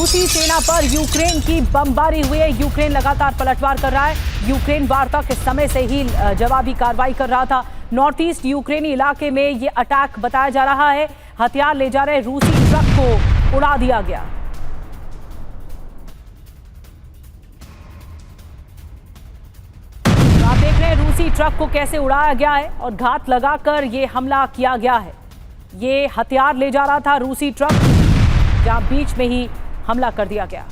रूसी सेना पर यूक्रेन की बमबारी हुई है। यूक्रेन लगातार पलटवार कर रहा है। यूक्रेन वार्ता के समय से ही जवाबी कार्रवाई कर रहा था। नॉर्थ ईस्ट यूक्रेनी इलाके में ये अटैक बताया जा रहा है। हथियार ले जा रहे रूसी ट्रक को उड़ा दिया गया। आप देख रहे हैं रूसी ट्रक को कैसे उड़ाया गया है और घात लगाकर ये हमला किया गया है। ये हथियार ले जा रहा था रूसी ट्रक, जहां बीच में ही हमला कर दिया गया।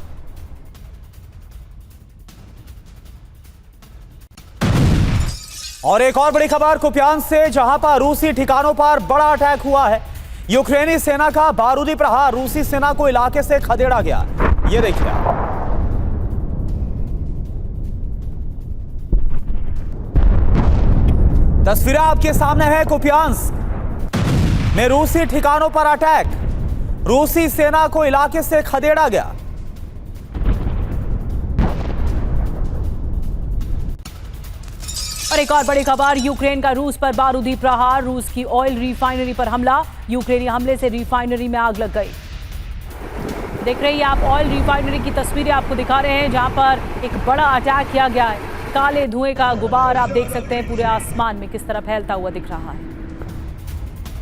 और एक और बड़ी खबर कुपियांस्क से, जहां पर रूसी ठिकानों पर बड़ा अटैक हुआ है। यूक्रेनी सेना का बारूदी प्रहार रूसी सेना को इलाके से खदेड़ा गया। ये देखिए आप। तस्वीरें आपके सामने है। कुपियांस्क में रूसी ठिकानों पर अटैक, रूसी सेना को इलाके से खदेड़ा गया। और एक और बड़ी खबर, यूक्रेन का रूस पर बारूदी प्रहार, रूस की ऑयल रिफाइनरी पर हमला। यूक्रेनी हमले से रिफाइनरी में आग लग गई। देख रहे हैं आप, ऑयल रिफाइनरी की तस्वीरें आपको दिखा रहे हैं, जहां पर एक बड़ा अटैक किया गया है। काले धुएं का गुबार आप देख सकते हैं पूरे आसमान में किस तरह फैलता हुआ दिख रहा है।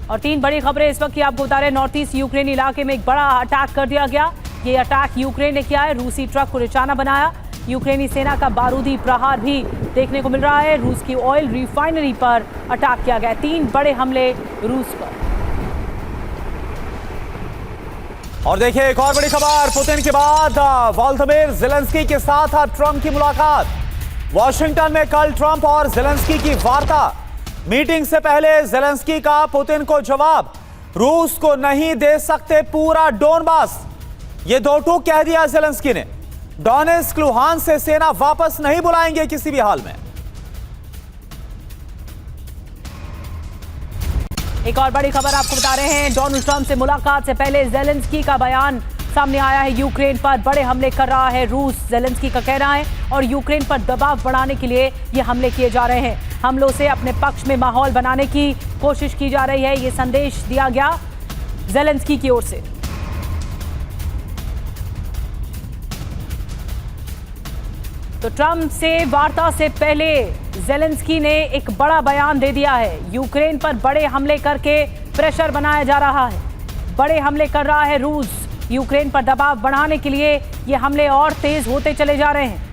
और तीन बड़ी खबरें इस वक्त की आपको बता रहे हैं। नॉर्थ ईस्ट यूक्रेन इलाके में एक बड़ा अटैक कर दिया गया। ये अटैक यूक्रेन ने किया है। रूसी ट्रक को निशाना बनाया। यूक्रेनी सेना का बारूदी प्रहार भी देखने को मिल रहा है। रूस की ऑयल रिफाइनरी पर अटैक किया गया। तीन बड़े हमले रूस पर। और देखिए एक और बड़ी खबर, पुतिन के बाद वोलोदिमीर ज़ेलेंस्की के साथ ट्रंप की मुलाकात। वॉशिंगटन में कल ट्रंप और ज़ेलेंस्की की वार्ता। मीटिंग से पहले ज़ेलेंस्की का पुतिन को जवाब, रूस को नहीं दे सकते पूरा डोनबास। ये दो टूक कह दिया ज़ेलेंस्की ने। डोनेट्स्क लुहान से सेना वापस नहीं बुलाएंगे किसी भी हाल में। एक और बड़ी खबर आपको बता रहे हैं। डोनाल्ड ट्रंप से मुलाकात से पहले ज़ेलेंस्की का बयान सामने आया है। यूक्रेन पर बड़े हमले कर रहा है रूस, ज़ेलेंस्की का कहना है, और यूक्रेन पर दबाव बढ़ाने के लिए ये हमले किए जा रहे हैं। हमलों से अपने पक्ष में माहौल बनाने की कोशिश की जा रही है, ये संदेश दिया गया ज़ेलेंस्की की ओर से। तो ट्रंप से वार्ता से पहले ज़ेलेंस्की ने एक बड़ा बयान दे दिया है। यूक्रेन पर बड़े हमले करके प्रेशर बनाया जा रहा है। बड़े हमले कर रहा है रूस। यूक्रेन पर दबाव बढ़ाने के लिए ये हमले और तेज होते चले जा रहे हैं।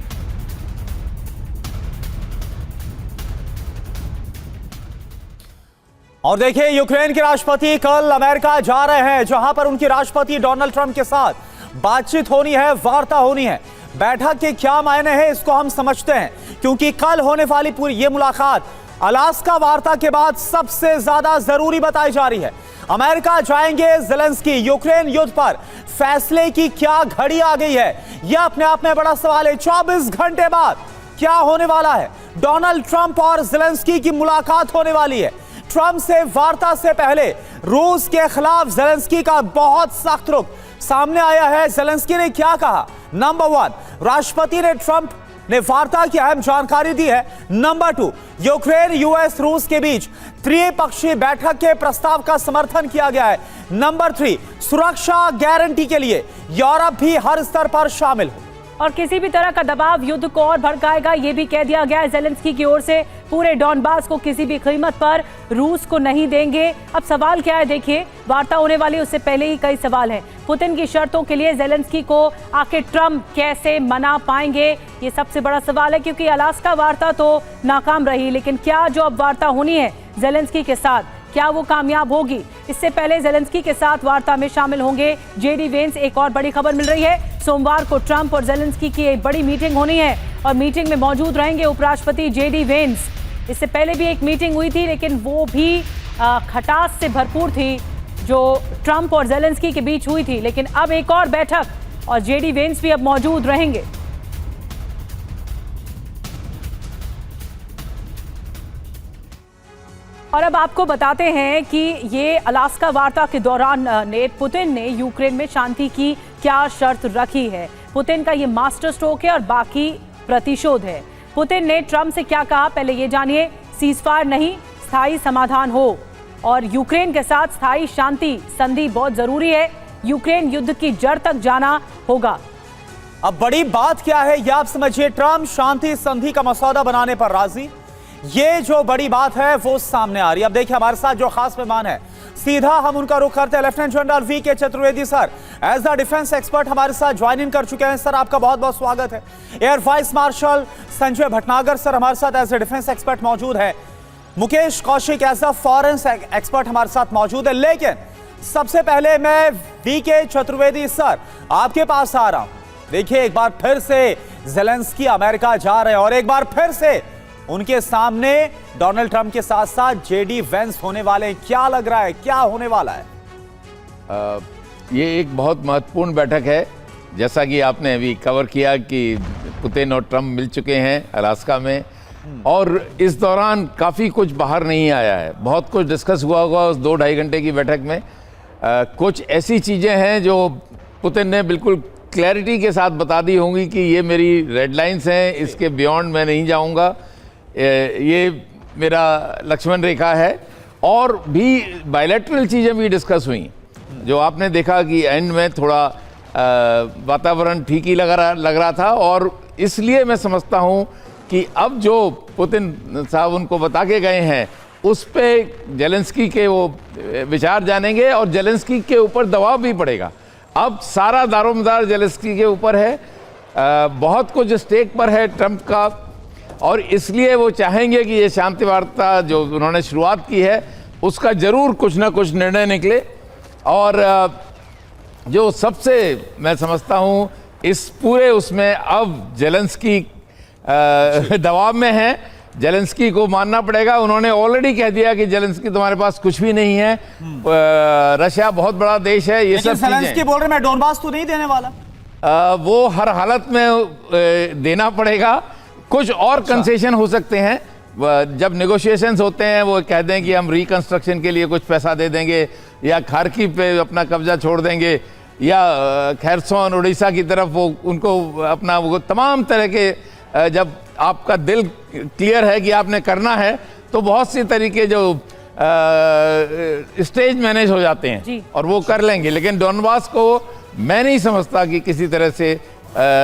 और देखिए यूक्रेन के राष्ट्रपति कल अमेरिका जा रहे हैं, जहां पर उनके राष्ट्रपति डोनाल्ड ट्रंप के साथ बातचीत होनी है, वार्ता होनी है। बैठक के क्या मायने हैं इसको हम समझते हैं, क्योंकि कल होने वाली पूरी ये मुलाकात अलास्का वार्ता के बाद सबसे ज्यादा जरूरी बताई जा रही है। अमेरिका जाएंगे ज़ेलेंस्की। यूक्रेन युद्ध पर फैसले की क्या घड़ी आ गई है, यह अपने आप में बड़ा सवाल है। 24 घंटे बाद क्या होने वाला है? डोनाल्ड ट्रंप और ज़ेलेंस्की की मुलाकात होने वाली है। ट्रंप से वार्ता से पहले रूस के खिलाफ ज़ेलेंस्की का बहुत सख्त रुख सामने आया है। ज़ेलेंस्की ने क्या कहा? नंबर 1, राष्ट्रपति ने ट्रंप ने वार्ता की अहम जानकारी दी है। नंबर 2, यूक्रेन, यूएस, रूस के बीच त्रिपक्षीय बैठक के प्रस्ताव का समर्थन किया गया है। नंबर 3, सुरक्षा गारंटी के लिए यूरोप भी हर स्तर पर शामिल हो। और किसी भी तरह का दबाव युद्ध को और भड़काएगा, ये भी कह दिया गया है ज़ेलेंस्की की ओर से। पूरे डॉनबास को किसी भी कीमत पर रूस को नहीं देंगे। अब सवाल क्या है, देखिए, वार्ता होने वाली उससे पहले ही कई सवाल हैं। पुतिन की शर्तों के लिए ज़ेलेंस्की को आखिर ट्रंप कैसे मना पाएंगे, ये सबसे बड़ा सवाल है, क्योंकि अलास्का वार्ता तो नाकाम रही, लेकिन क्या जो अब वार्ता होनी है ज़ेलेंस्की के साथ, क्या वो कामयाब होगी? इससे पहले ज़ेलेंस्की के साथ वार्ता में शामिल होंगे जेडी वेंस। एक और बड़ी खबर मिल रही है, सोमवार को ट्रंप और ज़ेलेंस्की की एक बड़ी मीटिंग होनी है और मीटिंग में मौजूद रहेंगे उपराष्ट्रपति जेडी वेंस। इससे पहले भी एक मीटिंग हुई थी, लेकिन वो भी खटास से भरपूर थी, जो ट्रंप और ज़ेलेंस्की के बीच हुई थी। लेकिन अब एक और बैठक और जेडी वेंस भी अब मौजूद रहेंगे। और अब आपको बताते हैं कि ये अलास्का वार्ता के दौरान पुतिन ने यूक्रेन में शांति की क्या शर्त रखी है। पुतिन का ये मास्टर स्ट्रोक है और बाकी प्रतिशोध है। पुतिन ने ट्रंप से क्या कहा, पहले ये जानिए। सीजफायर नहीं, स्थायी समाधान हो और यूक्रेन के साथ स्थायी शांति संधि बहुत जरूरी है, यूक्रेन युद्ध की जड़ तक जाना होगा। अब बड़ी बात क्या है यह आप समझिए। ट्रंप शांति संधि का मसौदा बनाने पर राजी, ये जो बड़ी बात है वो सामने आ रही है। अब देखिए हमारे साथ जो खास मेहमान है, सीधा हम उनका रुख करते हैं। Lieutenant general V K. Chaturvedi sir, as a defence expert हमारे साथ ज्वाइन इन कर चुके हैं। सर आपका बहुत बहुत स्वागत है। Air vice marshal Sanjay Bhatnagar sir हमारे साथ एज अ डिफेंस एक्सपर्ट मौजूद है। Mukesh Kaushik as a foreign expert हमारे साथ मौजूद है। लेकिन सबसे पहले मैं वी.के. चतुर्वेदी सर आपके पास आ रहा हूं। देखिए एक बार फिर से ज़ेलेंस्की अमेरिका जा रहे हैं और एक बार फिर से उनके सामने डोनाल्ड ट्रंप के साथ साथ जेडी वेंस होने वाले हैं। क्या लग रहा है, क्या होने वाला है? ये एक बहुत महत्वपूर्ण बैठक है। जैसा कि आपने अभी कवर किया कि पुतिन और ट्रंप मिल चुके हैं अलास्का में, और इस दौरान काफ़ी कुछ बाहर नहीं आया है। बहुत कुछ डिस्कस हुआ होगा उस 2-2.5 घंटे की बैठक में। कुछ ऐसी चीज़ें हैं जो पुतिन ने बिल्कुल क्लैरिटी के साथ बता दी होंगी कि ये मेरी रेड लाइंस हैं, इसके बियॉन्ड मैं नहीं जाऊंगा, ये मेरा लक्ष्मण रेखा है। और भी बायलैटरल चीज़ें भी डिस्कस हुई, जो आपने देखा कि एंड में थोड़ा वातावरण ठीक ही लग रहा था। और इसलिए मैं समझता हूँ कि अब जो पुतिन साहब उनको बता के गए हैं उस पे ज़ेलेंस्की के वो विचार जानेंगे और ज़ेलेंस्की के ऊपर दबाव भी पड़ेगा। अब सारा दारोमदार ज़ेलेंस्की के ऊपर है, बहुत कुछ स्टेक पर है ट्रंप का, और इसलिए वो चाहेंगे कि ये शांति वार्ता जो उन्होंने शुरुआत की है उसका ज़रूर कुछ ना कुछ निर्णय निकले। और जो सबसे मैं समझता हूँ इस पूरे उसमें अब ज़ेलेंस्की दबाव में है, ज़ेलेंस्की को मानना पड़ेगा। उन्होंने ऑलरेडी कह दिया कि ज़ेलेंस्की तुम्हारे पास कुछ भी नहीं है, रशिया बहुत बड़ा देश है, ये सब ज़ेलेंस्की बोल रहे मैं डोनबास तो नहीं देने वाला। वो हर हालत में देना पड़ेगा। कुछ और कंसेशन हो सकते हैं जब नेगोशिएशंस होते हैं, वो कह दें कि हम रिकंस्ट्रक्शन के लिए कुछ पैसा दे देंगे, या खार्किव पे अपना कब्जा छोड़ देंगे, या खैरसोन उड़ीसा की तरफ वो उनको अपना वो तमाम तरह के, जब आपका दिल क्लियर है कि आपने करना है तो बहुत सी तरीके जो स्टेज मैनेज हो जाते हैं और वो कर लेंगे। लेकिन डोनबास को मैं नहीं समझता कि किसी तरह से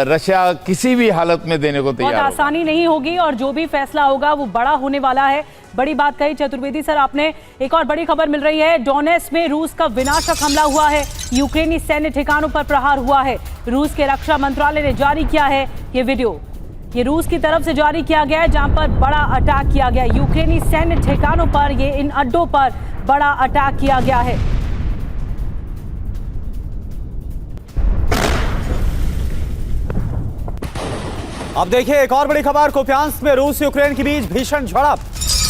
रशिया किसी भी हालत में देने को तैयार होगा। आसानी नहीं होगी और जो भी फैसला होगा वो बड़ा होने वाला है। बड़ी बात कही चतुर्वेदी सर आपने। एक और बड़ी खबर मिल रही है, डोनेट्स्क में रूस का विनाशक हमला हुआ है, यूक्रेनी सैन्य ठिकानों पर प्रहार हुआ है। रूस के रक्षा मंत्रालय ने जारी किया है ये वीडियो। ये रूस की तरफ से जारी किया गया है जहां पर बड़ा अटैक किया गया। यूक्रेनी सैन्य ठिकानों पर, ये इन अड्डों पर बड़ा अटैक किया गया है। अब देखिए एक और बड़ी खबर, कुपियांस्क में रूस यूक्रेन के बीच भीषण झड़प।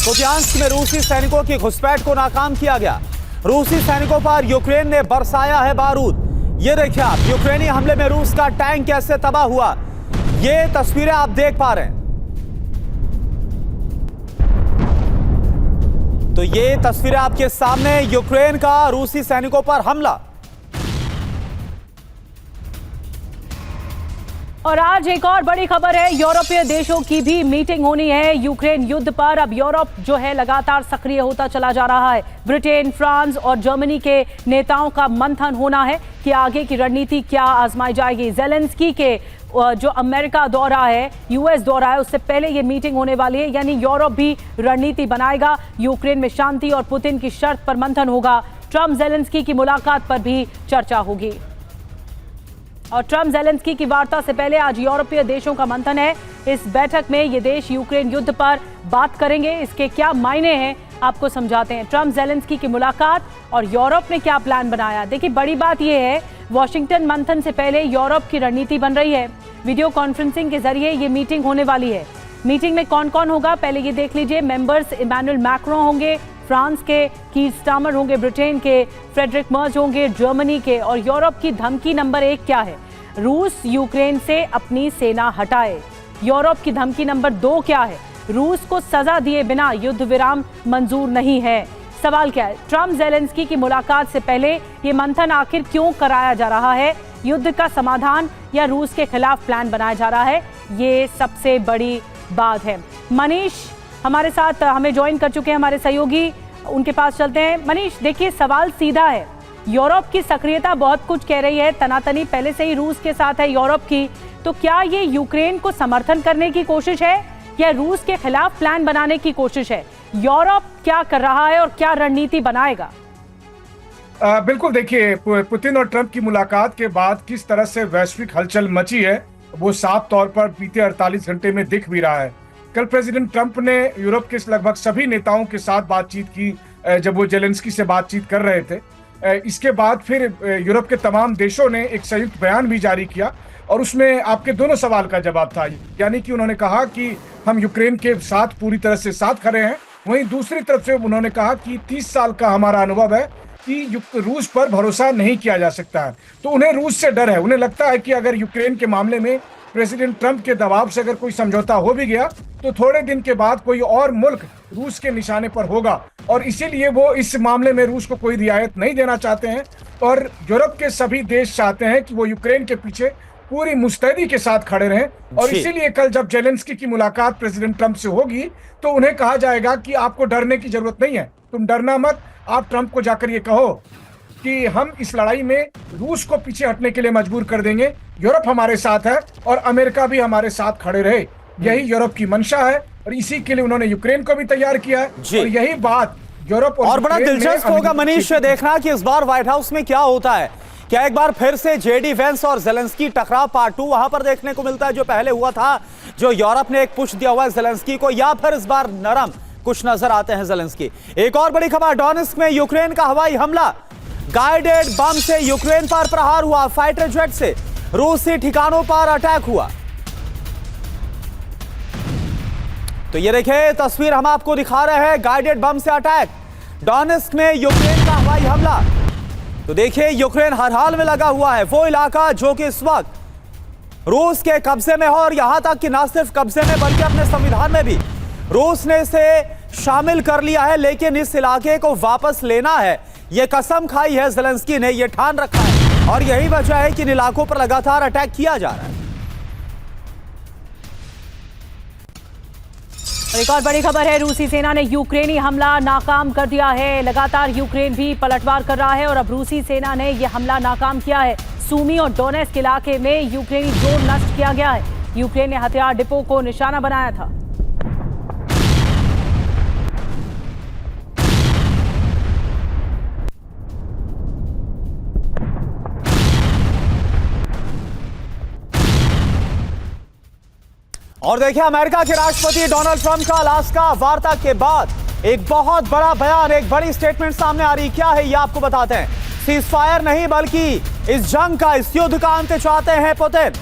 कुपियांस्क में रूसी सैनिकों की घुसपैठ को नाकाम किया गया। रूसी सैनिकों पर यूक्रेन ने बरसाया है बारूद। ये देखिए आप, यूक्रेनी हमले में रूस का टैंक कैसे तबाह हुआ, ये तस्वीरें आप देख पा रहे हैं। तो ये तस्वीरें आपके सामने, यूक्रेन का रूसी सैनिकों पर हमला। और आज एक और बड़ी खबर है, यूरोपीय देशों की भी मीटिंग होनी है यूक्रेन युद्ध पर। अब यूरोप जो है लगातार सक्रिय होता चला जा रहा है। ब्रिटेन, फ्रांस और जर्मनी के नेताओं का मंथन होना है कि आगे की रणनीति क्या आजमाई जाएगी। ज़ेलेंस्की के जो अमेरिका दौरा है, यूएस दौरा है, उससे पहले ये मीटिंग होने वाली है। यानी यूरोप भी रणनीति बनाएगा। यूक्रेन में शांति और पुतिन की शर्त पर मंथन होगा। ट्रंप ज़ेलेंस्की की मुलाकात पर भी चर्चा होगी। और ट्रंप ज़ेलेंस्की की वार्ता से पहले आज यूरोपीय देशों का मंथन है। इस बैठक में ये देश यूक्रेन युद्ध पर बात करेंगे। इसके क्या मायने हैं आपको समझाते हैं। ट्रंप ज़ेलेंस्की की मुलाकात और यूरोप ने क्या प्लान बनाया। देखिए बड़ी बात यह है, वॉशिंगटन मंथन से पहले यूरोप की रणनीति बन रही है। वीडियो कॉन्फ्रेंसिंग के जरिए ये मीटिंग होने वाली है। मीटिंग में कौन कौन होगा पहले ये देख लीजिए। मेंबर्स इमैनुअल मैक्रोन होंगे, फ्रांस के कीर स्टार्मर होंगे, ब्रिटेन के फ्रेडरिक मर्ज होंगे, जर्मनी के। और यूरोप की धमकी नंबर 1 क्या है? रूस यूक्रेन से अपनी सेना हटाए। यूरोप की धमकी नंबर 2 क्या है? रूस को सजा दिए बिना युद्ध विराम मंजूर नहीं है। सवाल क्या है? ट्रंप ज़ेलेंस्की की मुलाकात से पहले ये मंथन आखिर क्यों कराया जा रहा है? युद्ध का समाधान या रूस के खिलाफ प्लान बनाया जा रहा है? ये सबसे बड़ी बात है। मनीष हमारे साथ हमें ज्वाइन कर चुके हैं, हमारे सहयोगी, उनके पास चलते हैं। मनीष देखिए, सवाल सीधा है, यूरोप की सक्रियता बहुत कुछ कह रही है, तनातनी पहले से ही रूस के साथ है यूरोप की, तो क्या ये यूक्रेन को समर्थन करने की कोशिश है या रूस के खिलाफ प्लान बनाने की कोशिश है? यूरोप क्या कर रहा है और क्या रणनीति बनाएगा? बिल्कुल, देखिए, पुतिन और ट्रंप की मुलाकात के बाद किस तरह से वैश्विक हलचल मची है वो साफ तौर पर बीते 48 घंटे में दिख भी रहा है। कल प्रेसिडेंट ट्रंप ने यूरोप के लगभग सभी नेताओं के साथ बातचीत की जब वो जेलेंस्की से बातचीत कर रहे थे। इसके बाद फिर यूरोप के तमाम देशों ने एक संयुक्त बयान भी जारी किया और उसमें आपके दोनों सवाल का जवाब था। यानी कि उन्होंने कहा कि हम यूक्रेन के साथ पूरी तरह से साथ खड़े हैं, वहीं दूसरी तरफ से उन्होंने कहा कि 30 साल का हमारा अनुभव है कि रूस पर भरोसा नहीं किया जा सकता है। तो उन्हें रूस से डर है। उन्हें लगता है कि अगर यूक्रेन के मामले में प्रेसिडेंट ट्रंप के दबाव से अगर कोई समझौता हो भी गया तो थोड़े दिन के बाद कोई और मुल्क रूस के निशाने पर होगा, और इसीलिए वो इस मामले में रूस को कोई रियायत नहीं देना चाहते हैं। और यूरोप के सभी देश चाहते हैं कि वो यूक्रेन के पीछे पूरी मुस्तैदी के साथ खड़े रहें। और इसीलिए कल जब जेलेंस्की की मुलाकात प्रेसिडेंट ट्रंप से होगी तो उन्हें कहा जाएगा कि आपको डरने की जरूरत नहीं है, तुम डरना मत। आप ट्रंप को जाकर ये कहो कि हम इस लड़ाई में रूस को पीछे हटने के लिए मजबूर कर देंगे, यूरोप हमारे साथ है और अमेरिका भी हमारे साथ खड़े रहे। यही यूरोप की मंशा है और इसी के लिए उन्होंने यूक्रेन को भी तैयार किया है। और यही बात यूरोप और बड़ा दिलचस्प होगा मनीष देखना कि इस बार व्हाइट हाउस में क्या होता है। क्या एक बार फिर से जेडी वेंस और जेलेंस्की टकराव पार्ट 2 वहां पर देखने को मिलता है जो पहले हुआ था, जो यूरोप ने एक पुश दिया हुआ है जेलेंस्की को, या फिर इस बार नरम कुछ नजर आते हैं जेलेंस्की? एक और बड़ी खबर, डोनेट्स्क में यूक्रेन का हवाई हमला, गाइडेड बम से यूक्रेन पर प्रहार हुआ, फाइटर जेट से रूसी ठिकानों पर अटैक हुआ। तो ये देखिए तस्वीर हम आपको दिखा रहे हैं, गाइडेड बम से अटैक, डोनेट्स्क में यूक्रेन का हवाई हमला। तो देखिए यूक्रेन हर हाल में लगा हुआ है, वो इलाका जो कि इस वक्त रूस के कब्जे में हो, और यहां तक कि ना सिर्फ कब्जे में बल्कि अपने संविधान में भी रूस ने इसे शामिल कर लिया है। लेकिन इस इलाके को वापस लेना है, यह कसम खाई है जेलेंस्की ने, यह ठान रखा है, और यही वजह है कि इन इलाकों पर लगातार अटैक किया जा रहा है। और एक और बड़ी खबर है, रूसी सेना ने यूक्रेनी हमला नाकाम कर दिया है। लगातार यूक्रेन भी पलटवार कर रहा है और अब रूसी सेना ने यह हमला नाकाम किया है। सूमी और डोनेट्स्क इलाके में यूक्रेनी ड्रोन नष्ट किया गया है। यूक्रेन ने हथियार डिपो को निशाना बनाया था। और देखिए अमेरिका के राष्ट्रपति डोनाल्ड ट्रंप का अलास्का वार्ता के बाद एक बहुत बड़ा बयान, एक बड़ी स्टेटमेंट सामने आ रही। क्या है ये आपको बताते हैं। सीज फायर नहीं बल्कि इस जंग का, इस युद्ध का अंत चाहते हैं पुतिन,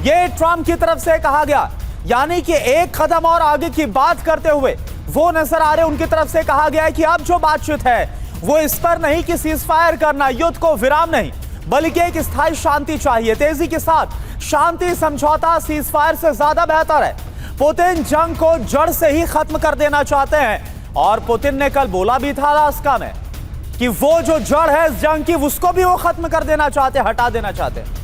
ये ट्रंप की तरफ से कहा गया। यानी कि एक कदम और आगे की बात करते हुए वो नजर आ रहे, उनकी तरफ से कहा गया है कि अब जो बातचीत है वो इस पर नहीं कि सीज फायर करना, युद्ध को विराम नहीं, बल्कि एक स्थायी शांति चाहिए। तेजी के साथ शांति समझौता सीज फायर से ज्यादा बेहतर है। पुतिन जंग को जड़ से ही खत्म कर देना चाहते हैं, और पुतिन ने कल बोला भी था अलास्का में कि वो जो जड़ है इस जंग की उसको भी वो खत्म कर देना चाहते, हटा देना चाहते हैं।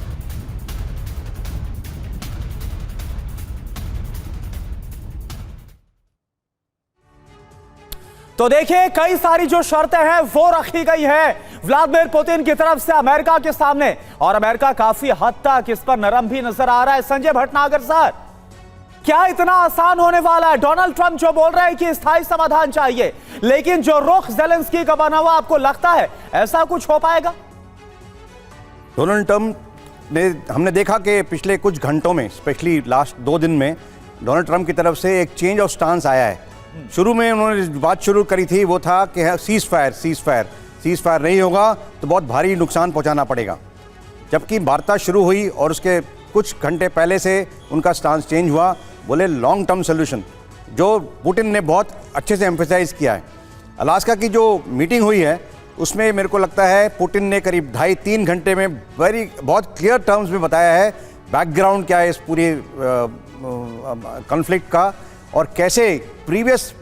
तो देखिए कई सारी जो शर्तें हैं वो रखी गई है व्लादिमीर पुतिन की तरफ से अमेरिका के सामने, और अमेरिका काफी हद तक इस पर नरम भी नजर आ रहा है। संजय भटनागर सर, क्या इतना आसान होने वाला है? डोनाल्ड ट्रंप जो बोल रहे हैं कि स्थायी समाधान चाहिए, लेकिन जो रुख जेलेंस्की का बना हुआ, आपको लगता है ऐसा कुछ हो पाएगा? डोनाल्ड ट्रंप ने, हमने देखा कि पिछले कुछ घंटों में, स्पेशली लास्ट 2 दिन में, डोनाल्ड ट्रंप की तरफ से एक चेंज ऑफ स्टांस आया है। शुरू में उन्होंने बात शुरू करी थी, वो था कि सीज फायर नहीं होगा तो बहुत भारी नुकसान पहुंचाना पड़ेगा। जबकि वार्ता शुरू हुई और उसके कुछ घंटे पहले से उनका स्टांस चेंज हुआ, बोले लॉन्ग टर्म सोल्यूशन, जो पुतिन ने बहुत अच्छे से एम्फेसाइज किया है। अलास्का की जो मीटिंग हुई है उसमें मेरे को लगता है पुतिन ने करीब 2.5-3 घंटे में बहुत क्लियर टर्म्स में बताया है बैकग्राउंड क्या है इस पूरे कॉन्फ्लिक्ट का, और कैसे प्रीवियस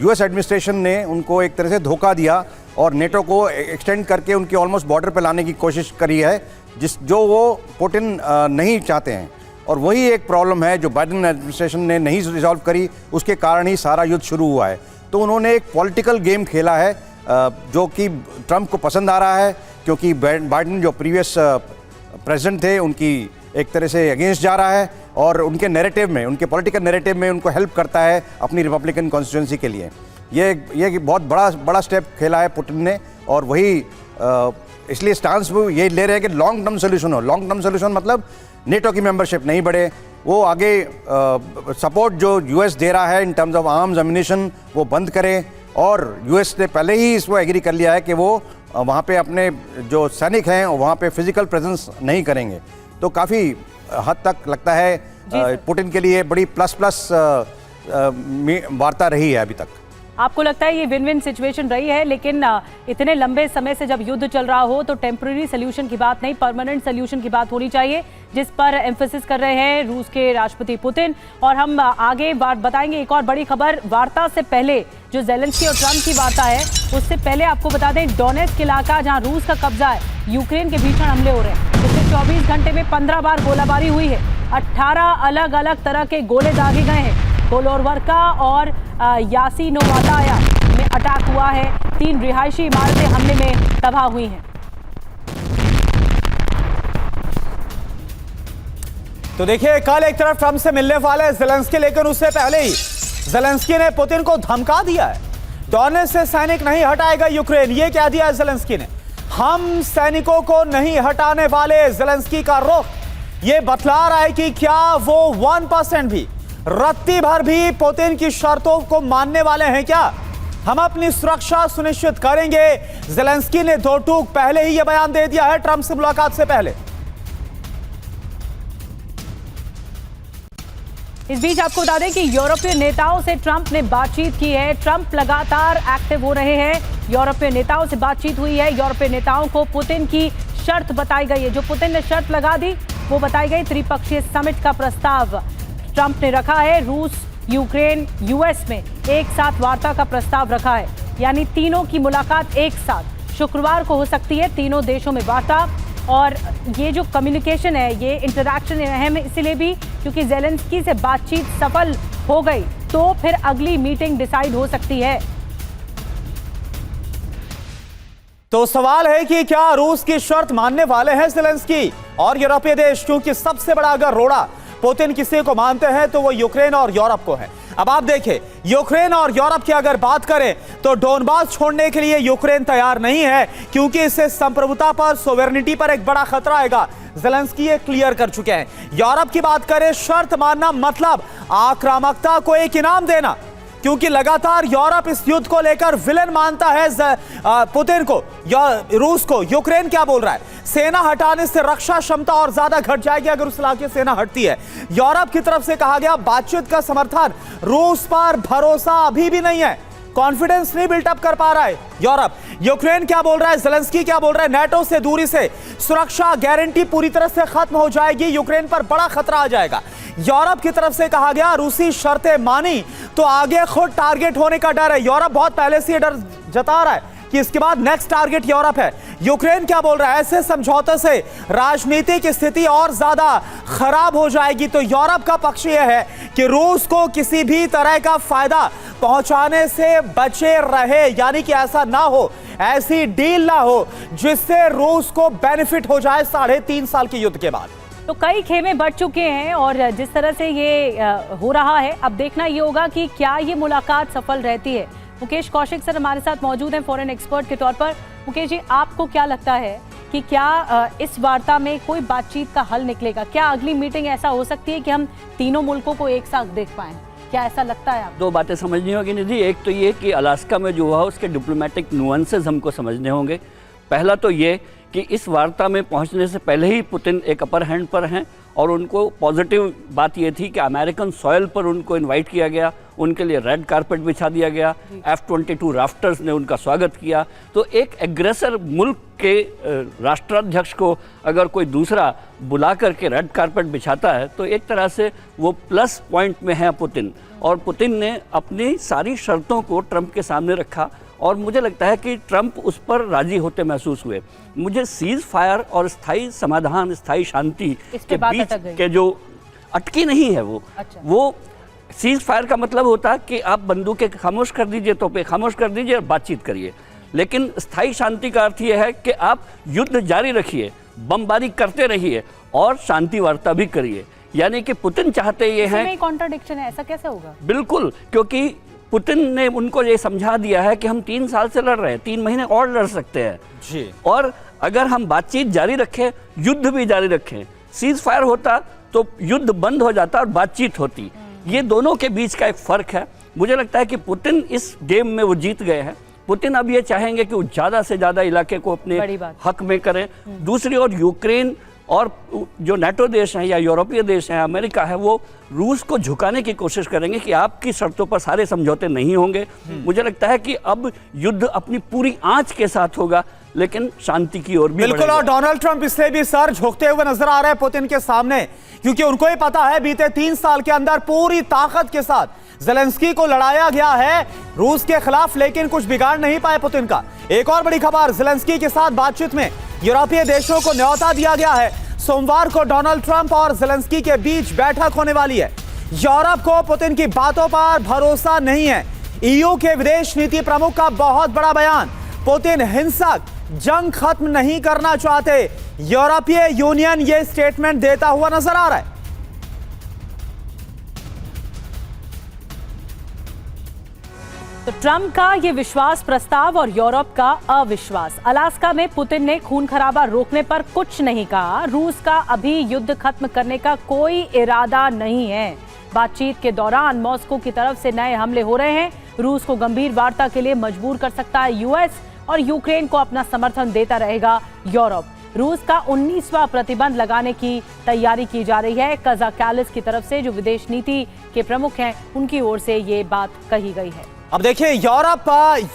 यूएस एडमिनिस्ट्रेशन ने उनको एक तरह से धोखा दिया और नेटो को एक्सटेंड करके उनके ऑलमोस्ट बॉर्डर पे लाने की कोशिश करी है, जो वो पुतिन नहीं चाहते हैं। और वही एक प्रॉब्लम है जो बाइडेन एडमिनिस्ट्रेशन ने नहीं रिजॉल्व करी, उसके कारण ही सारा युद्ध शुरू हुआ है। तो उन्होंने एक पॉलिटिकल गेम खेला है जो कि ट्रंप को पसंद आ रहा है, क्योंकि बाइडेन जो प्रीवियस प्रेसिडेंट थे उनकी एक तरह से अगेंस्ट जा रहा है और उनके नैरेटिव में, उनके पॉलिटिकल नैरेटिव में उनको हेल्प करता है अपनी रिपब्लिकन कॉन्स्टिट्यूंसी के लिए। ये बहुत बड़ा स्टेप खेला है पुतिन ने, और वही इसलिए स्टांस वो ये ले रहे हैं कि लॉन्ग टर्म सोल्यूशन हो। लॉन्ग टर्म सोल्यूशन मतलब नेटो की मेंबरशिप नहीं बढ़े, वो आगे सपोर्ट जो यूएस दे रहा है in terms of arms ammunition वो बंद करे, और यूएस ने पहले ही इसको एग्री कर लिया है कि वो वहाँ पे अपने जो सैनिक हैं वहाँ पे फिजिकल प्रेजेंस नहीं करेंगे। तो काफ़ी हद तक लगता है पुतिन के लिए बड़ी प्लस वार्ता रही है अभी तक। आपको लगता है ये विन विन सिचुएशन रही है, लेकिन इतने लंबे समय से जब युद्ध चल रहा हो तो टेम्पररी सोल्यूशन की बात नहीं, परमानेंट सोल्यूशन की बात होनी चाहिए, जिस पर एम्फेसिस कर रहे हैं रूस के राष्ट्रपति पुतिन। और हम आगे बात बताएंगे। एक और बड़ी खबर, वार्ता से पहले जो ज़ेलेंस्की और ट्रंप की वार्ता है उससे पहले आपको बता दें, डोनेट्स्क इलाका जहां रूस का कब्जा है, यूक्रेन के भीषण हमले हो रहे हैं। पिछले 24 घंटे में 15 बार गोलाबारी हुई है, 18 अलग अलग तरह के गोले दागे गए हैं। कोलोरवर्का और यासिनोवाताया में अटैक हुआ है, 3 रिहायशी इमारतें हमले में तबाह हुई हैं। तो देखिए, कल एक तरफ ट्रंप से मिलने वाले ज़ेलेंस्की, लेकिन उससे पहले ही ज़ेलेंस्की ने पुतिन को धमका दिया है, डोनेट्स्क से सैनिक नहीं हटाएगा यूक्रेन। ये क्या दिया है ज़ेलेंस्की ने, हम सैनिकों को नहीं हटाने वाले। ज़ेलेंस्की का रुख ये बतला रहा है कि क्या वो 1% भी, रत्ती भर भी पुतिन की शर्तों को मानने वाले हैं क्या। हम अपनी सुरक्षा सुनिश्चित करेंगे, ज़ेलेंस्की ने 2 टूक पहले ही यह बयान दे दिया है ट्रंप से मुलाकात से पहले। इस बीच आपको बता दें कि यूरोपीय नेताओं से ट्रंप ने बातचीत की है। ट्रंप लगातार एक्टिव हो रहे हैं, यूरोपीय नेताओं से बातचीत हुई है। यूरोपीय नेताओं को पुतिन की शर्त बताई गई है, जो पुतिन ने शर्त लगा दी वो बताई गई। त्रिपक्षीय समिट का प्रस्ताव ट्रंप ने रखा है, रूस, यूक्रेन, यूएस में एक साथ वार्ता का प्रस्ताव रखा है, यानी तीनों की मुलाकात एक साथ शुक्रवार को हो सकती है, तीनों देशों में वार्ता। और ये जो कम्युनिकेशन है, ये इंटरैक्शन अहम है इसलिए भी क्योंकि ज़ेलेंस्की से बातचीत सफल हो गई तो फिर अगली मीटिंग डिसाइड हो सकती है। तो सवाल है कि क्या रूस की शर्त मानने वाले हैं ज़ेलेंस्की और यूरोपीय देश, क्योंकि सबसे बड़ा अगर रोड़ा पुतिन किसी को मानते हैं तो वो यूक्रेन और यूरोप को है। अब आप देखिए, यूक्रेन और यूरोप की अगर बात करें तो डोनबास छोड़ने के लिए यूक्रेन तैयार नहीं है, क्योंकि इससे संप्रभुता पर, सोवेरेनिटी पर एक बड़ा खतरा आएगा। ज़ेलेंस्की ये क्लियर कर चुके हैं। यूरोप की बात करें, शर्त मानना मतलब आक्रामकता को एक इनाम देना, क्योंकि लगातार यूरोप इस युद्ध को लेकर विलेन मानता है पुतिन को या रूस को। यूक्रेन क्या बोल रहा है, सेना हटाने से रक्षा क्षमता और ज्यादा घट जाएगी अगर उस इलाके सेना हटती है। यूरोप की तरफ से कहा गया बातचीत का समर्थन, रूस पर भरोसा अभी भी नहीं है, कॉन्फिडेंस नहीं बिल्टअप कर पा रहा है यूरोप। यूक्रेन क्या बोल रहा है, ज़ेलेंस्की क्या बोल रहा है, नेटो से दूरी से सुरक्षा गारंटी पूरी तरह से खत्म हो जाएगी, यूक्रेन पर बड़ा खतरा आ जाएगा। यूरोप की तरफ से कहा गया रूसी शर्तें मानी तो आगे खुद टारगेट होने का डर है। यूरोप बहुत पहले से डर जता रहा है कि इसके बाद नेक्स्ट टारगेट यूरोप है। यूक्रेन क्या बोल रहा है, ऐसे समझौते से राजनीतिक स्थिति और ज्यादा खराब हो जाएगी। तो यूरोप का पक्ष यह है कि रूस को किसी भी तरह का फायदा पहुंचाने से बचे रहे, यानी कि ऐसा ना हो, ऐसी डील ना हो जिससे रूस को बेनिफिट हो जाए 3.5 साल के युद्ध के बाद। तो कई खेमे बढ़ चुके हैं और जिस तरह से ये हो रहा है, अब देखना ये होगा कि क्या ये मुलाकात सफल रहती है। मुकेश कौशिक सर हमारे साथ मौजूद हैं फॉरेन एक्सपर्ट के तौर पर। मुकेश जी, आपको क्या लगता है कि क्या इस वार्ता में कोई बातचीत का हल निकलेगा? क्या अगली मीटिंग ऐसा हो सकती है कि हम तीनों मुल्कों को एक साथ देख पाएं? क्या ऐसा लगता है आपको? 2 बातें समझनी होगी निधि। एक तो ये कि अलास्का में जो हुआ उसके डिप्लोमेटिक नुआंसेस हमको समझने होंगे। पहला तो ये कि इस वार्ता में पहुंचने से पहले ही पुतिन एक अपर हैंड पर हैं और उनको पॉजिटिव बात ये थी कि अमेरिकन सॉइल पर उनको इनवाइट किया गया, उनके लिए रेड कारपेट बिछा दिया गया, F-22 राफ्टर्स ने उनका स्वागत किया। तो एक एग्रेसर मुल्क के राष्ट्राध्यक्ष को अगर कोई दूसरा बुला करके रेड कारपेट बिछाता है तो एक तरह से वो प्लस पॉइंट में है पुतिन। और पुतिन ने अपनी सारी शर्तों को ट्रंप के सामने रखा और मुझे लगता है कि ट्रंप उस पर राजी होते महसूस हुए। मुझे सीज फायर और स्थायी समाधान, स्थायी शांति के बीच के जो अटकी नहीं है वो सीज फायर का मतलब होता है कि आप बंदूकें खामोश कर दीजिए, तोपें खामोश कर दीजिए और बातचीत करिए। लेकिन स्थायी शांति का अर्थ यह है कि आप युद्ध जारी रखिए, बमबारी करते रहिए और शांति वार्ता भी करिए। यानी कि पुतिन चाहते ये हैं, कॉन्ट्राडिक्शन है, ऐसा कैसे होगा? बिल्कुल, क्योंकि पुतिन ने उनको ये समझा दिया है कि हम 3 साल से लड़ रहे हैं, 3 महीने और लड़ सकते हैं जी। और अगर हम बातचीत जारी रखें, युद्ध भी जारी रखें, सीज फायर होता तो युद्ध बंद हो जाता और बातचीत होती। ये दोनों के बीच का एक फर्क है। मुझे लगता है कि पुतिन इस गेम में वो जीत गए हैं। पुतिन अब ये चाहेंगे कि वो ज़्यादा से ज़्यादा इलाके को अपने हक में करें। दूसरी ओर यूक्रेन और जो नाटो देश हैं या यूरोपीय देश हैं, अमेरिका है, वो रूस को झुकाने की कोशिश करेंगे कि आपकी शर्तों पर सारे समझौते नहीं होंगे। मुझे लगता है कि अब युद्ध अपनी पूरी आंच के साथ होगा, लेकिन शांति की ओर भी बिल्कुल। और डोनाल्ड ट्रंप इसलिए भी सर झुकते हुए नजर आ रहे हैं पुतिन के सामने, क्योंकि उनको ही पता है बीते 3 साल के अंदर पूरी ताकत के साथ ज़ेलेंस्की को लड़ाया गया है रूस के खिलाफ, लेकिन कुछ बिगाड़ नहीं पाए पुतिन का। एक और बड़ी खबर, ज़ेलेंस्की के साथ बातचीत में यूरोपीय देशों को न्योता दिया गया है। सोमवार को डोनाल्ड ट्रंप और ज़ेलेंस्की के बीच बैठक होने वाली है। यूरोप को पुतिन की बातों पर भरोसा नहीं है। ईयू के विदेश नीति प्रमुख का बहुत बड़ा बयान, पुतिन हिंसक जंग खत्म नहीं करना चाहते। यूरोपीय यूनियन ये स्टेटमेंट देता हुआ नजर आ रहा है। तो ट्रंप का ये विश्वास प्रस्ताव और यूरोप का अविश्वास। अलास्का में पुतिन ने खून खराबा रोकने पर कुछ नहीं कहा। रूस का अभी युद्ध खत्म करने का कोई इरादा नहीं है। बातचीत के दौरान मॉस्को की तरफ से नए हमले हो रहे हैं। रूस को गंभीर वार्ता के लिए मजबूर कर सकता है यूएस और यूक्रेन को अपना समर्थन देता रहेगा यूरोप। रूस का 19वां प्रतिबंध लगाने की तैयारी की जा रही है। कज़ाकैलिस की तरफ से, जो विदेश नीति के प्रमुख हैं, उनकी ओर से ये बात कही गई है। अब देखिए, यूरोप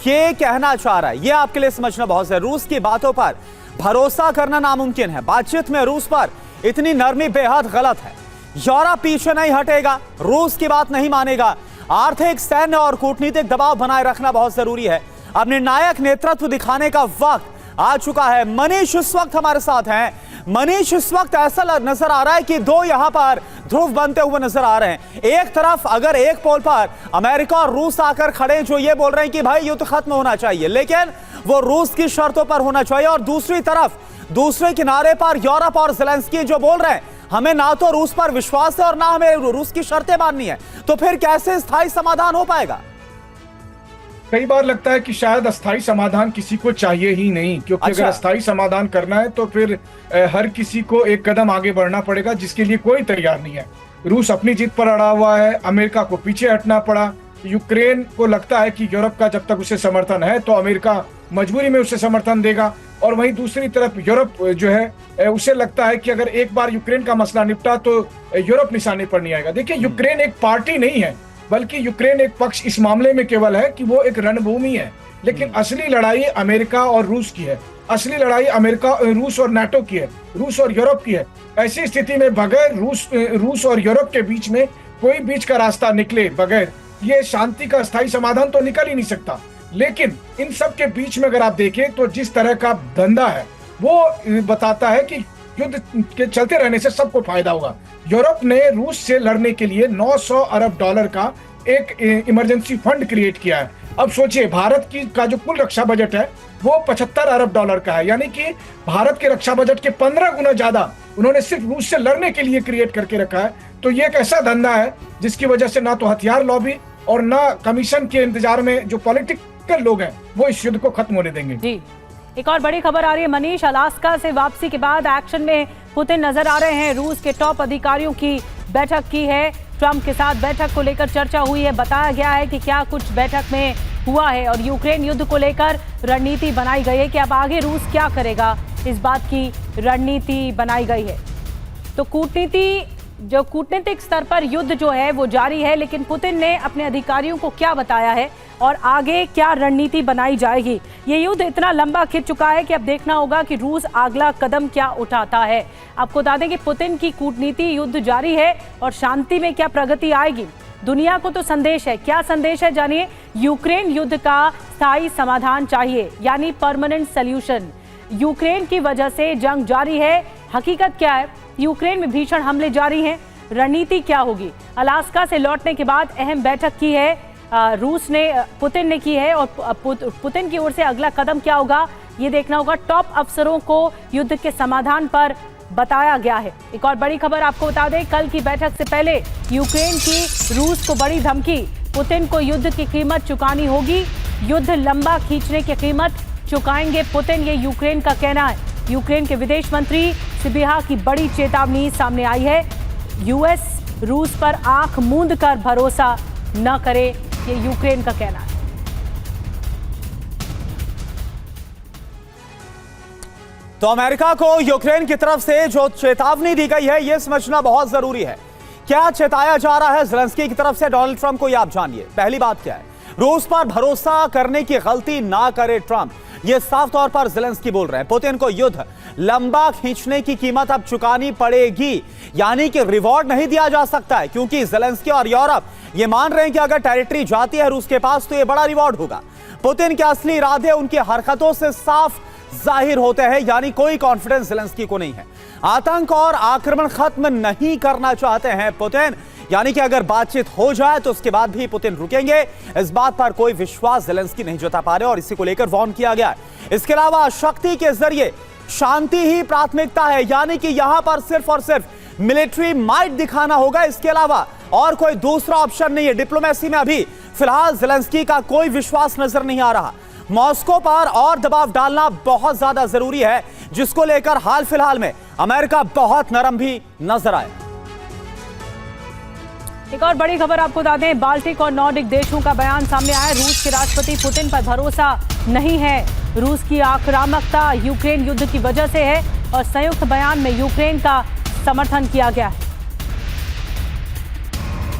ये कहना चाह रहा है, ये आपके लिए समझना बहुत है, रूस की बातों पर भरोसा करना नामुमकिन है। बातचीत में रूस पर इतनी नरमी बेहद गलत है। यूरोप पीछे नहीं हटेगा, रूस की बात नहीं मानेगा। आर्थिक, सैन्य और कूटनीतिक दबाव बनाए रखना बहुत जरूरी है। अब निर्णायक नेतृत्व दिखाने का वक्त आ चुका है। मनीष इस वक्त हमारे साथ हैं। मनीष, इस वक्त ऐसा नजर आ रहा है कि दो यहां पर ध्रुव बनते हुए नजर आ रहे हैं। एक तरफ अगर एक पोल पर अमेरिका और रूस आकर खड़े जो ये बोल रहे हैं कि भाई युद्ध खत्म होना चाहिए, लेकिन वो रूस की शर्तों पर होना चाहिए, और दूसरी तरफ दूसरे किनारे पर यूरोप और ज़ेलेंस्की जो बोल रहे हैं हमें ना तो रूस पर विश्वास है और ना हमें रूस की शर्तें माननी है। तो फिर कैसे स्थायी समाधान हो पाएगा? कई बार लगता है कि शायद अस्थायी समाधान किसी को चाहिए ही नहीं, क्योंकि अगर अस्थायी समाधान करना है तो फिर हर किसी को एक कदम आगे बढ़ना पड़ेगा, जिसके लिए कोई तैयार नहीं है। रूस अपनी जीत पर अड़ा हुआ है, अमेरिका को पीछे हटना पड़ा। यूक्रेन को लगता है कि यूरोप का जब तक उसे समर्थन है तो अमेरिका मजबूरी में उसे समर्थन देगा, और वहीं दूसरी तरफ यूरोप जो है उसे लगता है कि अगर एक बार यूक्रेन का मसला निपटा तो यूरोप निशाने पर नहीं आएगा। देखिए, यूक्रेन एक पार्टी नहीं है, बल्कि यूक्रेन एक पक्ष इस मामले में केवल है कि वो एक रणभूमि है, लेकिन असली लड़ाई अमेरिका और रूस की है। असली लड़ाई अमेरिका, रूस और नाटो की है, रूस और यूरोप की है। ऐसी स्थिति में बगैर रूस और यूरोप के बीच में कोई बीच का रास्ता निकले बगैर ये शांति का स्थायी समाधान तो निकल ही नहीं सकता। लेकिन इन सब के बीच में अगर आप देखें तो जिस तरह का धंधा है वो बताता है कि युद्ध के चलते रहने से सबको फायदा होगा। यूरोप ने रूस से लड़ने के लिए 900 अरब डॉलर का एक इमरजेंसी फंड क्रिएट किया है। अब सोचिए, भारत का जो कुल रक्षा बजट है वो 75 अरब डॉलर का है, यानी कि भारत के रक्षा बजट के 15 गुना ज्यादा उन्होंने सिर्फ रूस से लड़ने के लिए क्रिएट करके रखा है। तो ये एक ऐसा धंधा है जिसकी वजह से ना तो हथियार लॉबी और ना कमीशन के इंतजार में जो पॉलिटिकल लोग हैं वो इस युद्ध को खत्म होने देंगे। जी, एक और बड़ी खबर आ रही है मनीष। अलास्का से वापसी के बाद एक्शन में पुतिन नजर आ रहे हैं। रूस के टॉप अधिकारियों की बैठक की है। ट्रंप के साथ बैठक को लेकर चर्चा हुई है। बताया गया है कि क्या कुछ बैठक में हुआ है, और यूक्रेन युद्ध को लेकर रणनीति बनाई गई है कि अब आगे रूस क्या करेगा, इस बात की रणनीति बनाई गई है। तो कूटनीतिक स्तर पर युद्ध जो है वो जारी है, लेकिन पुतिन ने अपने अधिकारियों को क्या बताया है और आगे क्या रणनीति बनाई जाएगी। ये युद्ध इतना लंबा खिंच चुका है कि अब देखना होगा कि रूस अगला कदम क्या उठाता है। आपको बता दें कि पुतिन की कूटनीति युद्ध जारी है और शांति में क्या प्रगति आएगी। दुनिया को तो संदेश है, क्या संदेश है जानिए। यूक्रेन युद्ध का स्थायी समाधान चाहिए, यानी परमानेंट सॉल्यूशन। यूक्रेन की वजह से जंग जारी है। हकीकत क्या है, यूक्रेन में भीषण हमले जारी हैं। रणनीति क्या होगी। अलास्का से लौटने के बाद अहम बैठक की है रूस ने पुतिन ने की है और पुतिन की ओर से अगला कदम क्या होगा ये देखना होगा। टॉप अफसरों को युद्ध के समाधान पर बताया गया है। एक और बड़ी खबर आपको बता दें, कल की बैठक से पहले यूक्रेन की रूस को बड़ी धमकी, पुतिन को युद्ध की कीमत चुकानी होगी, युद्ध लंबा खींचने की कीमत चुकाएंगे पुतिन, ये यूक्रेन का कहना है। यूक्रेन के विदेश मंत्री सिबिहा की बड़ी चेतावनी सामने आई है, यूएस रूस पर आंख मूंद कर भरोसा न करे, ये यूक्रेन का कहना है। तो अमेरिका को यूक्रेन की तरफ से जो चेतावनी दी गई है यह समझना बहुत जरूरी है। क्या चेताया जा रहा है ज़ेलेंस्की की तरफ से डोनाल्ड ट्रंप को, यह आप जानिए। पहली बात क्या है, रूस पर भरोसा करने की गलती ना करे ट्रंप, यह साफ तौर पर ज़ेलेंस्की बोल रहे हैं। पुतिन को युद्ध लंबा खींचने की कीमत अब चुकानी पड़ेगी, यानी कि रिवॉर्ड नहीं दिया जा सकता है, क्योंकि ज़ेलेंस्की और यूरोप ये मान रहे हैं कि अगर टेरिटरी जाती है रूस के पास तो यह बड़ा रिवॉर्ड होगा। पुतिन के असली इरादे उनकी हरकतों से साफ जाहिर होते हैं, यानी कोई कॉन्फिडेंस ज़ेलेंस्की को नहीं है। आतंक और आक्रमण खत्म नहीं करना चाहते हैं पुतिन, यानी कि अगर बातचीत हो जाए तो उसके बाद भी पुतिन रुकेंगे, इस बात पर कोई विश्वास ज़ेलेंस्की नहीं जता पा रहे और इसी को लेकर वार्न किया गया है। इसके अलावा शक्ति के जरिए शांति ही प्राथमिकता है, यानी कि यहां पर सिर्फ और सिर्फ मिलिट्री माइट दिखाना होगा, इसके अलावा और कोई दूसरा ऑप्शन नहीं है। डिप्लोमेसी में अभी फिलहाल ज़ेलेंस्की का कोई विश्वास नजर नहीं आ रहा। मॉस्को पर और दबाव डालना बहुत ज्यादा जरूरी है, जिसको लेकर हाल फिलहाल में अमेरिका बहुत नरम भी नजर आए। एक और बड़ी खबर आपको बता दें, बाल्टिक और नॉर्डिक देशों का बयान सामने आया। रूस के राष्ट्रपति पुतिन पर भरोसा नहीं है, रूस की आक्रामकता यूक्रेन युद्ध की वजह से है और संयुक्त बयान में यूक्रेन का समर्थन किया गया है।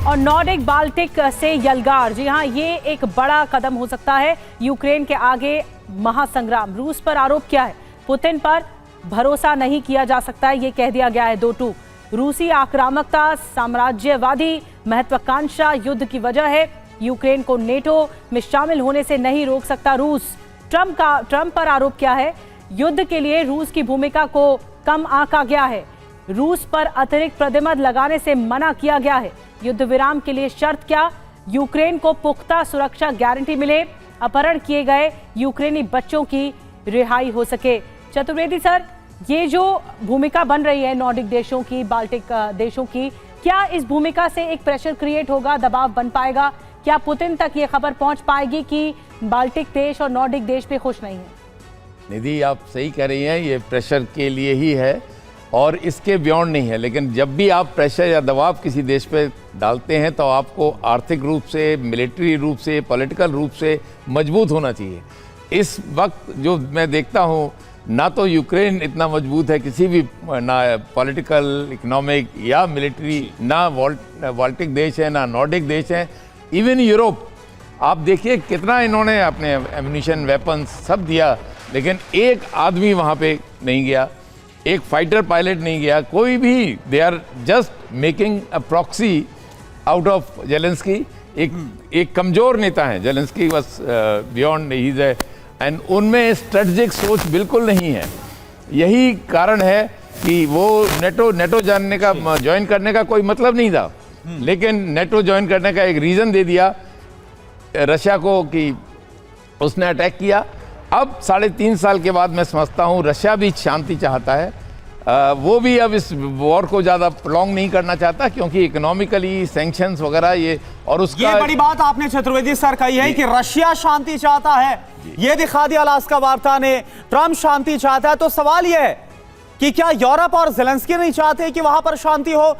और नॉर्डिक बाल्टिक से यलगार, जी हां, ये एक बड़ा कदम हो सकता है यूक्रेन के आगे महासंग्राम। रूस पर आरोप किया है, पुतिन पर भरोसा नहीं किया जा सकता है, ये कह दिया गया है 2-2। रूसी आक्रामकता साम्राज्यवादी महत्वाकांक्षा युद्ध की वजह है, यूक्रेन को नेटो में शामिल होने से नहीं रोक सकता रूस। ट्रंप पर आरोप किया है, युद्ध के लिए रूस की भूमिका को कम आंका गया है, रूस पर अतिरिक्त प्रतिबंध लगाने से मना किया गया है। युद्ध विराम के लिए शर्त क्या, यूक्रेन को पुख्ता सुरक्षा गारंटी मिले, अपहरण किए गए यूक्रेनी बच्चों की रिहाई हो सके। चतुर्वेदी सर, ये जो भूमिका बन रही है नॉर्डिक देशों की, बाल्टिक देशों की, क्या इस भूमिका से एक प्रेशर क्रिएट होगा, दबाव बन पाएगा? क्या पुतिन तक ये खबर पहुंच पाएगी कि बाल्टिक देश और नॉर्डिक देश पे खुश नहीं है? निधि, आप सही कह रही हैं, ये प्रेशर के लिए ही है और इसके बियॉन्ड नहीं है। लेकिन जब भी आप प्रेशर या दबाव किसी देश पे डालते हैं तो आपको आर्थिक रूप से, मिलिट्री रूप से, पॉलिटिकल रूप से मजबूत होना चाहिए। इस वक्त जो मैं देखता हूँ, ना तो यूक्रेन इतना मजबूत है किसी भी, ना पॉलिटिकल, इकोनॉमिक या मिलिट्री, ना बाल्टिक देश है, ना नॉर्डिक देश है, इवन यूरोप। आप देखिए कितना इन्होंने अपने एम्यूनिशन, वेपन्स सब दिया, लेकिन एक आदमी वहाँ पे नहीं गया, एक फाइटर पायलट नहीं गया, कोई भी। They are just making a proxy out of Zelensky. एक कमज़ोर नेता है ज़ेलेंस्की, बस बियॉन्ड ही है, एंड उनमें स्ट्रेटजिक सोच बिल्कुल नहीं है। यही कारण है कि वो नेटो जानने का, ज्वाइन करने का कोई मतलब नहीं था, लेकिन नेटो ज्वाइन करने का एक रीज़न दे दिया रशिया को कि उसने अटैक किया। अब 3.5 साल के बाद मैं समझता हूँ रशिया भी शांति चाहता है, वो भी अब इस वॉर को ज़्यादा प्रोलॉन्ग नहीं करना चाहता, क्योंकि इकोनॉमिकली सैंक्शंस वगैरह ये और उसका, ये बड़ी बात आपने चतुर्वेदी सर कही है कि रशिया शांति चाहता है, ये दिखा दिया अलास्का वार्ता ने। ट्रंप शांति चाहता है, तो सवाल ये है कि क्या यूरोप और ज़ेलेंस्की नहीं चाहते कि वहां पर शांति हो?